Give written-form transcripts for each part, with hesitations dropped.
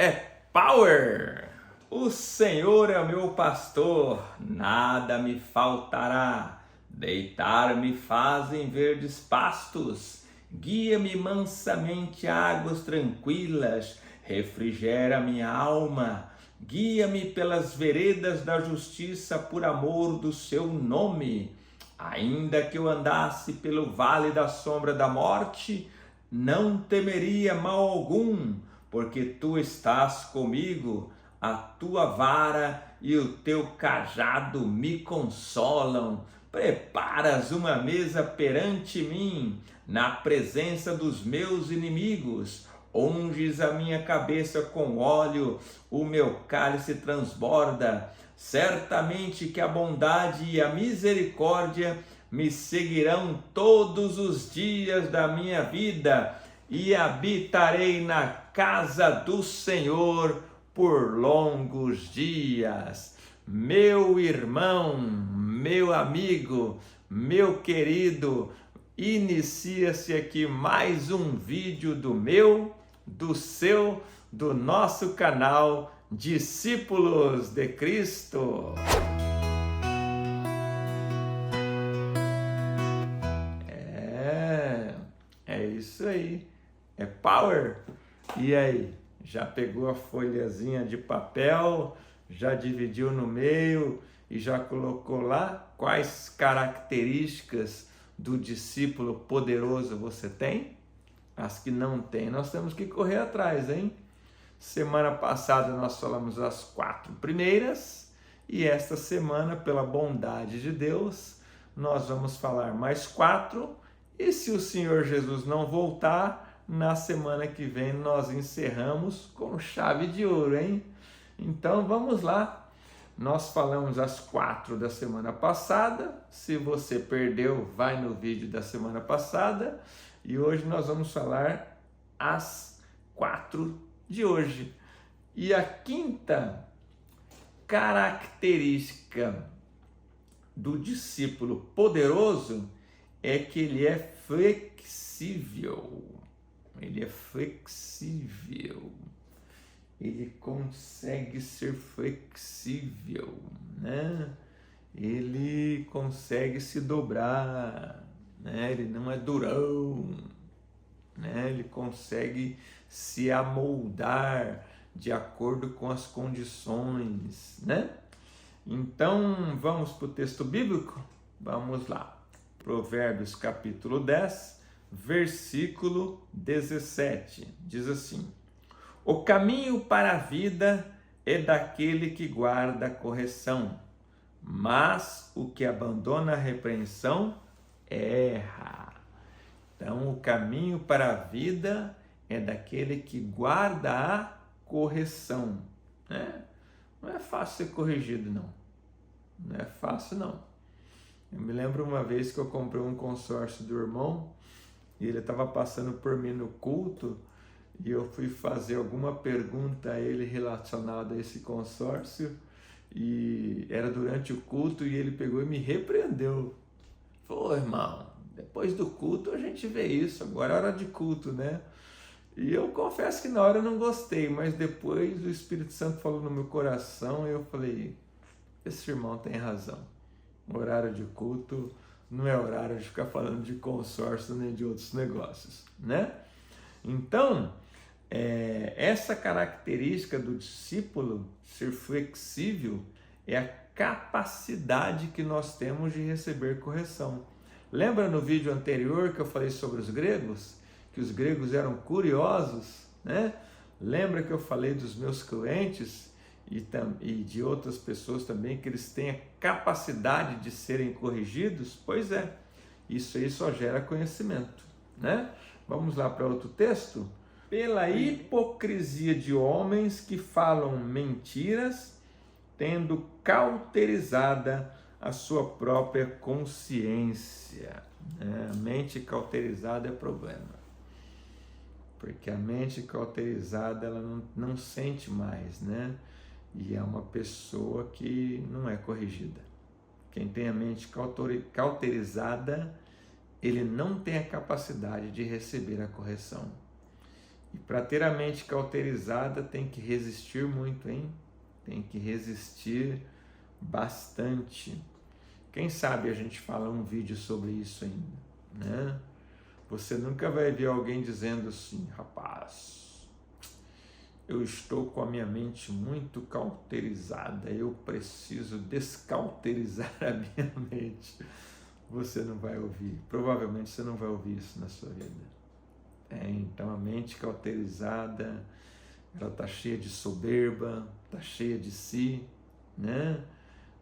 é Power! O Senhor é o meu pastor, nada me faltará. Deitar-me faz em verdes pastos, guia-me mansamente a águas tranquilas, refrigera minha alma. Guia-me pelas veredas da justiça por amor do seu nome. Ainda que eu andasse pelo vale da sombra da morte, não temeria mal algum, porque tu estás comigo, a tua vara e o teu cajado me consolam. Preparas uma mesa perante mim, na presença dos meus inimigos. Unges a minha cabeça com óleo, o meu cálice transborda. Certamente que a bondade e a misericórdia me seguirão todos os dias da minha vida, e habitarei na casa do Senhor por longos dias. Meu irmão, meu amigo, meu querido, inicia-se aqui mais um vídeo do meu, do seu, do nosso canal Discípulos de Cristo. É isso aí, é Power. E aí, já pegou a folhazinha de papel, já dividiu no meio e já colocou lá quais características do discípulo poderoso você tem? As que não tem, nós temos que correr atrás, hein? Semana passada nós falamos as 4 primeiras e esta semana, pela bondade de Deus, nós vamos falar mais 4. E se o Senhor Jesus não voltar, na semana que vem nós encerramos com chave de ouro, hein? Então vamos lá. Nós falamos as 4 da semana passada. Se você perdeu, vai no vídeo da semana passada. E hoje nós vamos falar as 4 de hoje. E a quinta característica do discípulo poderoso é que ele é flexível. Ele é flexível. Ele consegue ser flexível, né? Ele consegue se dobrar, né? Ele não é durão, né? Ele consegue se amoldar de acordo com as condições, né? Então, vamos para o texto bíblico? Vamos lá. Provérbios capítulo 10, versículo 17. Diz assim: o caminho para a vida é daquele que guarda a correção, mas o que abandona a repreensão erra. Então, o caminho para a vida é daquele que guarda a correção, né? Não é fácil ser corrigido, não. Não é fácil, não. Eu me lembro uma vez que eu comprei um consórcio do irmão e ele estava passando por mim no culto e eu fui fazer alguma pergunta a ele relacionada a esse consórcio e era durante o culto e ele pegou e me repreendeu. Falou: irmão, depois do culto a gente vê isso, agora é hora de culto, né? E eu confesso que na hora eu não gostei, mas depois o Espírito Santo falou no meu coração e eu falei: esse irmão tem razão. O horário de culto não é horário de ficar falando de consórcio nem de outros negócios, né? Então, essa característica do discípulo ser flexível é a capacidade que nós temos de receber correção. Lembra no vídeo anterior que eu falei sobre os gregos? Que os gregos eram curiosos, né? Lembra que eu falei dos meus clientes e de outras pessoas também, que eles têm a capacidade de serem corrigidos? Pois é, isso aí só gera conhecimento, né? Vamos lá para outro texto? Pela hipocrisia de homens que falam mentiras, tendo cauterizada a sua própria consciência. A mente cauterizada é problema. Porque a mente cauterizada, ela não sente mais, né? E é uma pessoa que não é corrigida. Quem tem a mente cauterizada, ele não tem a capacidade de receber a correção. E para ter a mente cauterizada tem que resistir muito, hein? Tem que resistir bastante. Quem sabe a gente fala um vídeo sobre isso ainda, né? Você nunca vai ver alguém dizendo assim, rapaz, eu estou com a minha mente muito cauterizada, eu preciso descauterizar a minha mente. Você não vai ouvir, provavelmente você não vai ouvir isso na sua vida. Então a mente cauterizada, ela está cheia de soberba, está cheia de si, né?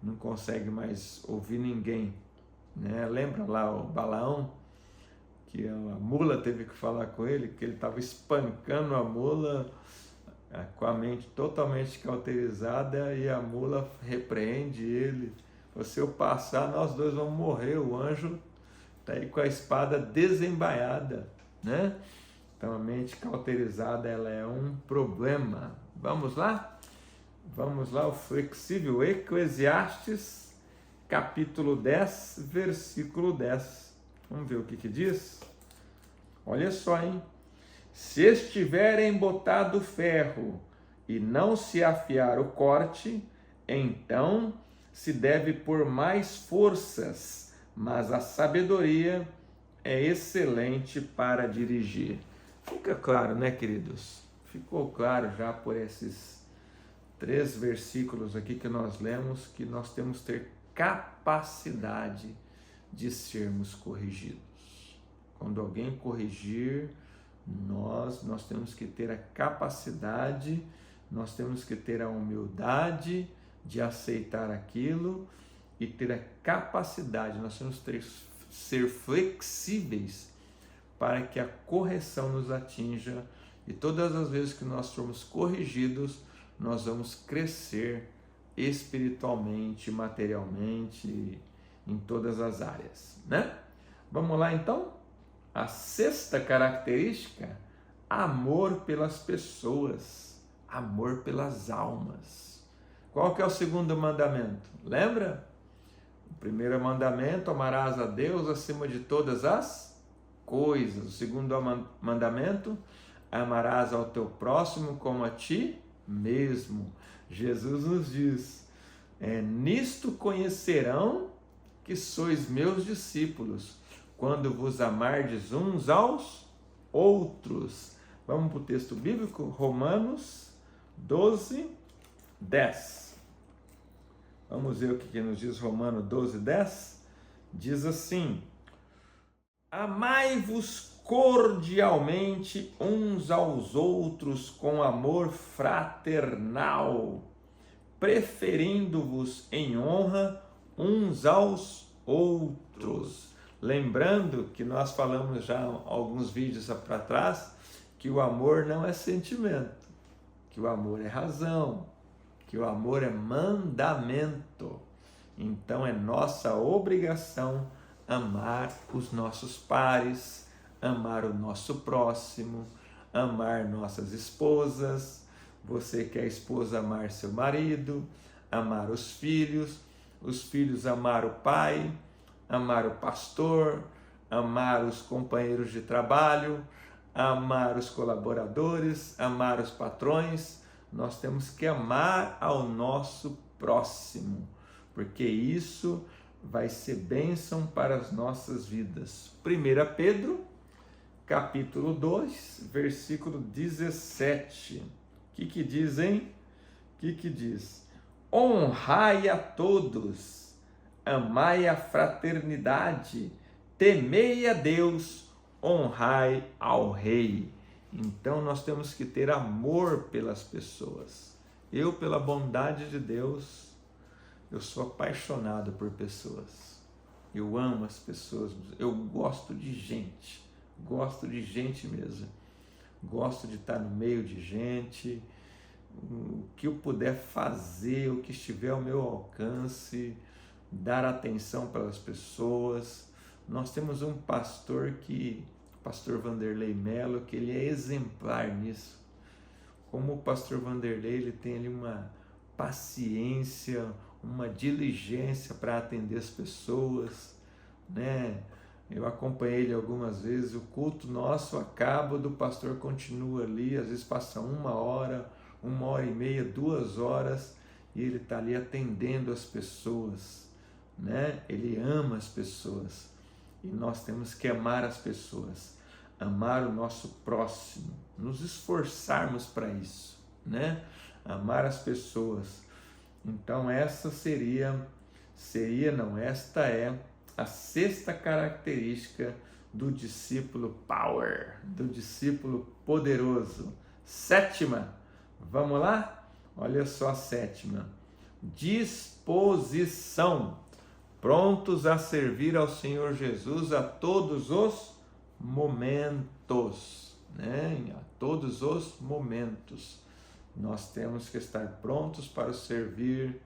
Não consegue mais ouvir ninguém, né? Lembra lá o Balaão, que a mula teve que falar com ele, que ele estava espancando a mula com a mente totalmente cauterizada, e a mula repreende ele. Se eu passar, nós dois vamos morrer, o anjo está aí com a espada desembaiada, né? Então a mente cauterizada, ela é um problema. Vamos lá? Vamos lá, o flexível Eclesiastes, capítulo 10, versículo 10. Vamos ver o que diz? Olha só, hein? Se estiver embotado o ferro e não se afiar o corte, então se deve pôr mais forças, mas a sabedoria é excelente para dirigir. Fica claro, né, queridos? Ficou claro já por esses 3 versículos aqui que nós lemos, que nós temos que ter capacidade de sermos corrigidos. Quando alguém corrigir, nós temos que ter a capacidade, nós temos que ter a humildade de aceitar aquilo e ter a capacidade, nós temos que ser flexíveis para que a correção nos atinja, e todas as vezes que nós formos corrigidos, nós vamos crescer espiritualmente, materialmente, em todas as áreas, né? Vamos lá então? A 6ª característica, amor pelas pessoas, amor pelas almas. Qual que é o 2º mandamento? Lembra? O 1º mandamento, amarás a Deus acima de todas as coisas. O 2º mandamento, amarás ao teu próximo como a ti mesmo. Jesus nos diz, nisto conhecerão que sois meus discípulos, quando vos amardes uns aos outros. Vamos para o texto bíblico, Romanos 12, 10. Vamos ver o que nos diz Romanos 12, 10. Diz assim, amai-vos cordialmente uns aos outros com amor fraternal, preferindo-vos em honra uns aos outros. Lembrando que nós falamos já alguns vídeos para trás, que o amor não é sentimento, que o amor é razão, que o amor é mandamento. Então é nossa obrigação amar os nossos pares, amar o nosso próximo, amar nossas esposas. Você que é esposa, amar seu marido, amar os filhos amar o pai, amar o pastor, amar os companheiros de trabalho, amar os colaboradores, amar os patrões. Nós temos que amar ao nosso próximo, porque isso vai ser bênção para as nossas vidas. 1 Pedro, capítulo 2, versículo 17. O que diz, hein? O que diz? Honrai a todos, amai a fraternidade, temei a Deus, honrai ao rei. Então nós temos que ter amor pelas pessoas. Eu, pela bondade de Deus, eu sou apaixonado por pessoas. Eu amo as pessoas, eu gosto de gente mesmo. Gosto de estar no meio de gente, o que eu puder fazer, o que estiver ao meu alcance, dar atenção para as pessoas. Nós temos um pastor pastor Vanderlei Melo, que ele é exemplar nisso. Como o pastor Vanderlei, ele tem ali uma paciência, uma diligência para atender as pessoas, né? Eu acompanhei ele algumas vezes, o culto nosso acaba, do pastor continua ali, às vezes passa 1 hora e meia, 2 horas, e ele está ali atendendo as pessoas, né? Ele ama as pessoas, e nós temos que amar as pessoas, amar o nosso próximo, nos esforçarmos para isso, né? Amar as pessoas. Então esta é a sexta característica do discípulo power, do discípulo poderoso. Sétima, vamos lá? Olha só a sétima. Disposição, prontos a servir ao Senhor Jesus a todos os momentos, né? A todos os momentos. Nós temos que estar prontos para servir.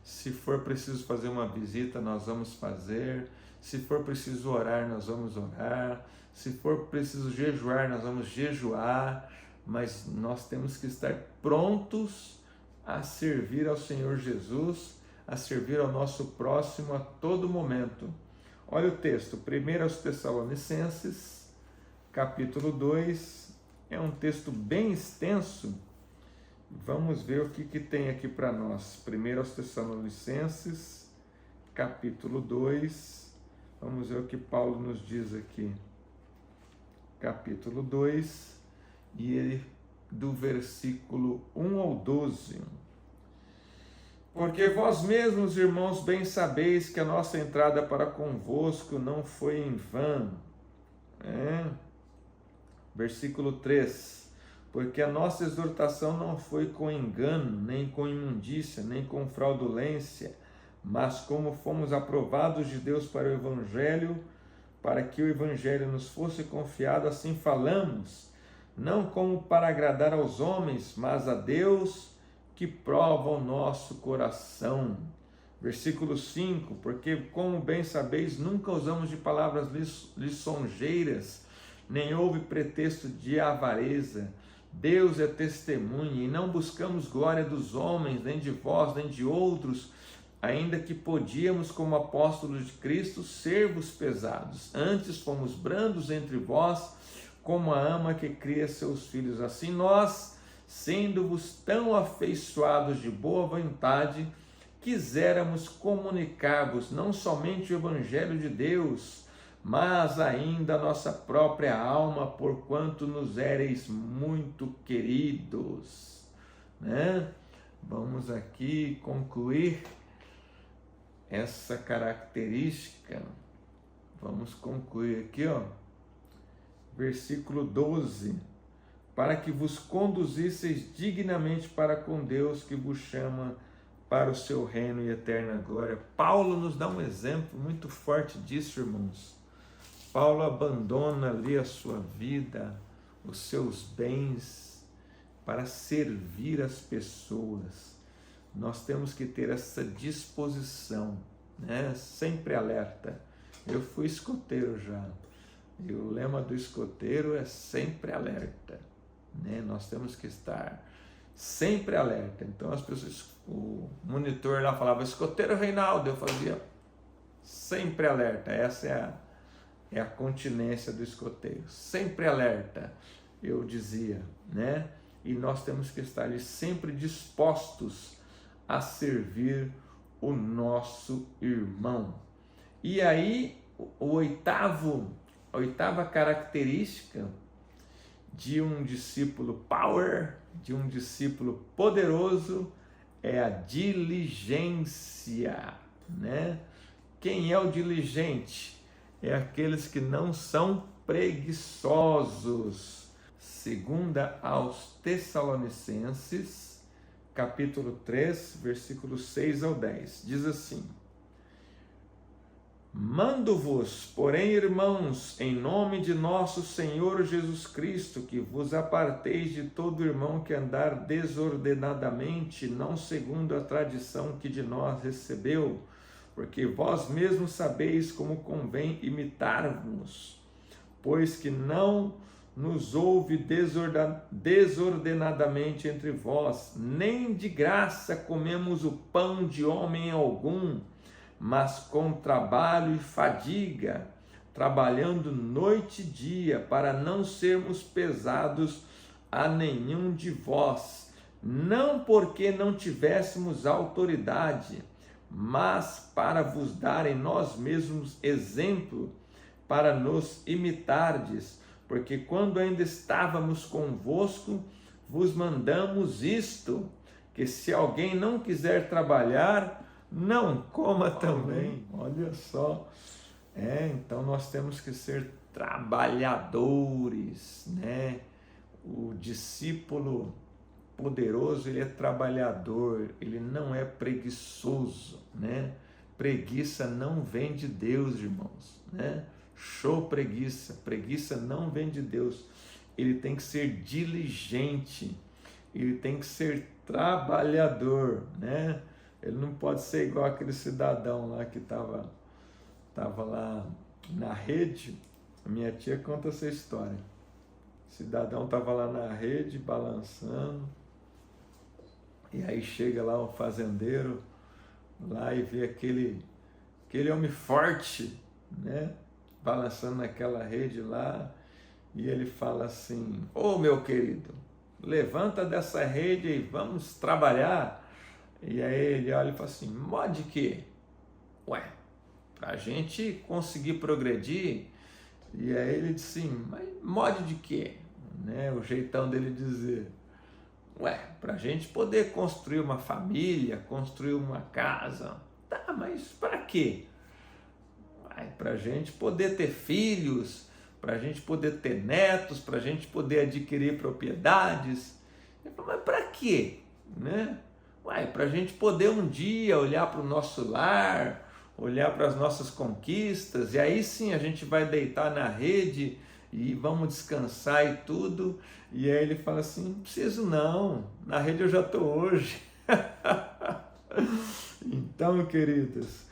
Se for preciso fazer uma visita, nós vamos fazer. Se for preciso orar, nós vamos orar. Se for preciso jejuar, nós vamos jejuar. Mas nós temos que estar prontos a servir ao Senhor Jesus, a servir ao nosso próximo a todo momento. Olha o texto, 1 Tessalonicenses, capítulo 2. É um texto bem extenso. Vamos ver o que tem aqui para nós. 1 Tessalonicenses, capítulo 2. Vamos ver o que Paulo nos diz aqui. Capítulo 2, e ele, do versículo 1 ao 12. Porque vós mesmos, irmãos, bem sabeis que a nossa entrada para convosco não foi em vão. Versículo 3. Porque a nossa exortação não foi com engano, nem com imundícia, nem com fraudulência, mas como fomos aprovados de Deus para o Evangelho, para que o Evangelho nos fosse confiado, assim falamos, não como para agradar aos homens, mas a Deus que prova o nosso coração. Versículo 5, porque como bem sabeis, nunca usamos de palavras lisonjeiras, nem houve pretexto de avareza. Deus é testemunha, e não buscamos glória dos homens, nem de vós, nem de outros, ainda que podíamos, como apóstolos de Cristo, ser-vos pesados. Antes fomos brandos entre vós, como a ama que cria seus filhos. Assim nós, sendo-vos tão afeiçoados de boa vontade, quiséramos comunicar-vos não somente o Evangelho de Deus, mas ainda a nossa própria alma, porquanto nos éreis muito queridos. Né? Vamos aqui concluir essa característica. Vamos concluir aqui, ó. Versículo 12. Para que vos conduzisseis dignamente para com Deus, que vos chama para o seu reino e eterna glória. Paulo nos dá um exemplo muito forte disso, irmãos. Paulo abandona ali a sua vida, os seus bens, para servir as pessoas. Nós temos que ter essa disposição, né? Sempre alerta. Eu fui escoteiro já, e o lema do escoteiro é sempre alerta, né? Nós temos que estar sempre alerta. Então as pessoas, o monitor lá falava, escoteiro Reinaldo, eu fazia sempre alerta. Essa é a continência do escoteiro, sempre alerta, eu dizia, né? E nós temos que estar ali sempre dispostos a servir o nosso irmão. E aí, a oitava característica de um discípulo power, de um discípulo poderoso, é a diligência, né? Quem é o diligente? É aqueles que não são preguiçosos. Segunda aos Tessalonicenses, capítulo 3, versículos 6 ao 10. Diz assim: Mando-vos, porém, irmãos, em nome de nosso Senhor Jesus Cristo, que vos aparteis de todo irmão que andar desordenadamente, não segundo a tradição que de nós recebeu, porque vós mesmos sabeis como convém imitar-vos, pois que não nos houve desordenadamente entre vós, nem de graça comemos o pão de homem algum, mas com trabalho e fadiga, trabalhando noite e dia, para não sermos pesados a nenhum de vós, não porque não tivéssemos autoridade, mas para vos dar em nós mesmos exemplo, para nos imitardes, porque quando ainda estávamos convosco, vos mandamos isto, que se alguém não quiser trabalhar, não coma também. Olha só. Então nós temos que ser trabalhadores, né? O discípulo poderoso, ele é trabalhador, ele não é preguiçoso, né? Preguiça não vem de Deus, irmãos, né? Show preguiça, preguiça não vem de Deus. Ele tem que ser diligente, ele tem que ser trabalhador, né? Ele não pode ser igual aquele cidadão lá que estava lá na rede. A minha tia conta essa história. O cidadão estava lá na rede, balançando, e aí chega lá o fazendeiro lá e vê aquele homem forte, né, balançando naquela rede lá, e ele fala assim: ô meu querido, levanta dessa rede e vamos trabalhar. E aí ele olha e fala assim: mó de quê? Ué, para a gente conseguir progredir. E aí ele disse assim: mas mod de quê? Né? O jeitão dele dizer: ué, para a gente poder construir uma família, construir uma casa. Tá, mas para quê? Para a gente poder ter filhos, para a gente poder ter netos, para a gente poder adquirir propriedades. Ele falou: mas para quê? Né? Para a gente poder um dia olhar para o nosso lar, olhar para as nossas conquistas, e aí sim a gente vai deitar na rede e vamos descansar e tudo. E aí ele fala assim: não preciso não, na rede eu já estou hoje. Então, queridos,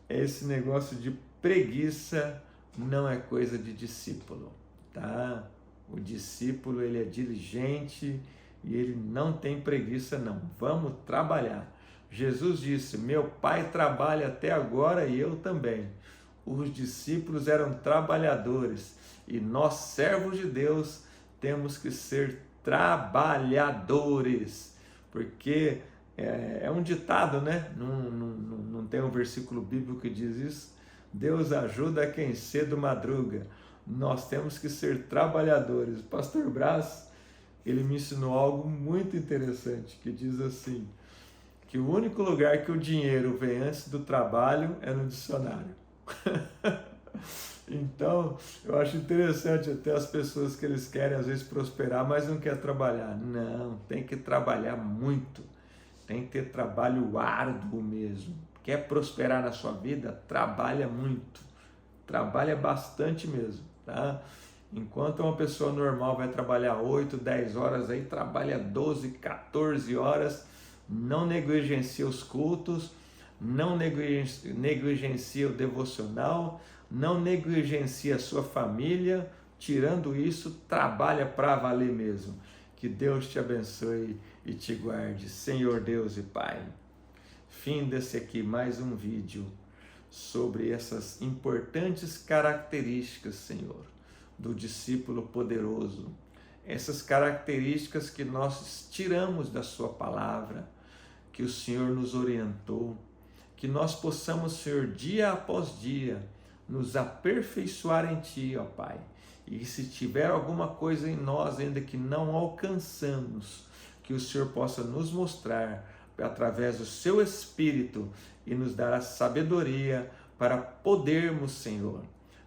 esse negócio de preguiça não é coisa de discípulo, tá? O discípulo, ele é diligente e ele não tem preguiça não. Vamos trabalhar. Jesus disse: meu Pai trabalha até agora e eu também. Os discípulos eram trabalhadores e nós, servos de Deus, temos que ser trabalhadores, porque é um ditado, né? Não tem um versículo bíblico que diz isso. Deus ajuda quem cedo madruga. Nós temos que ser trabalhadores. O pastor Brás, ele me ensinou algo muito interessante, que diz assim, que o único lugar que o dinheiro vem antes do trabalho é no dicionário. Então, eu acho interessante até as pessoas que eles querem às vezes prosperar, mas não querem trabalhar. Não, tem que trabalhar muito, tem que ter trabalho árduo mesmo. Quer prosperar na sua vida? Trabalha muito, trabalha bastante mesmo, tá? Enquanto uma pessoa normal vai trabalhar 8, 10 horas, aí trabalha 12, 14 horas, não negligencia os cultos, não negligencia o devocional, não negligencia a sua família. Tirando isso, trabalha para valer mesmo. Que Deus te abençoe e te guarde. Senhor Deus e Pai, fim desse aqui mais um vídeo sobre essas importantes características, Senhor, do discípulo poderoso. Essas características que nós tiramos da sua palavra, que o Senhor nos orientou, que nós possamos, Senhor, dia após dia, nos aperfeiçoar em Ti, ó Pai. E se tiver alguma coisa em nós ainda que não alcançamos, que o Senhor possa nos mostrar através do Seu Espírito e nos dar a sabedoria para podermos, Senhor,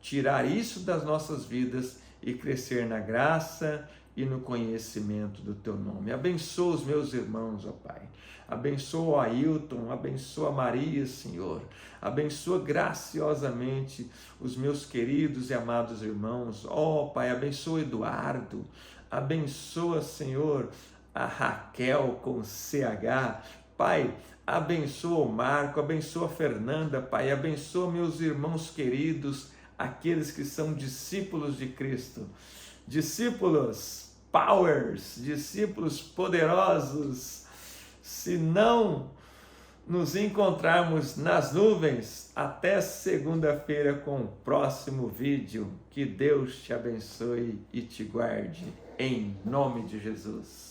tirar isso das nossas vidas e crescer na graça e no conhecimento do Teu nome. Abençoa os meus irmãos, ó Pai. Abençoa o Ailton, abençoa a Maria, Senhor. Abençoa graciosamente os meus queridos e amados irmãos. Ó Pai, abençoa Eduardo. Abençoa, Senhor, a Raquel com CH. Pai, abençoa o Marco, abençoa a Fernanda, Pai. Abençoa meus irmãos queridos, aqueles que são discípulos de Cristo. Discípulos powers, discípulos poderosos. Se não nos encontrarmos nas nuvens. Até segunda-feira com o próximo vídeo. Que Deus te abençoe e te guarde, em nome de Jesus.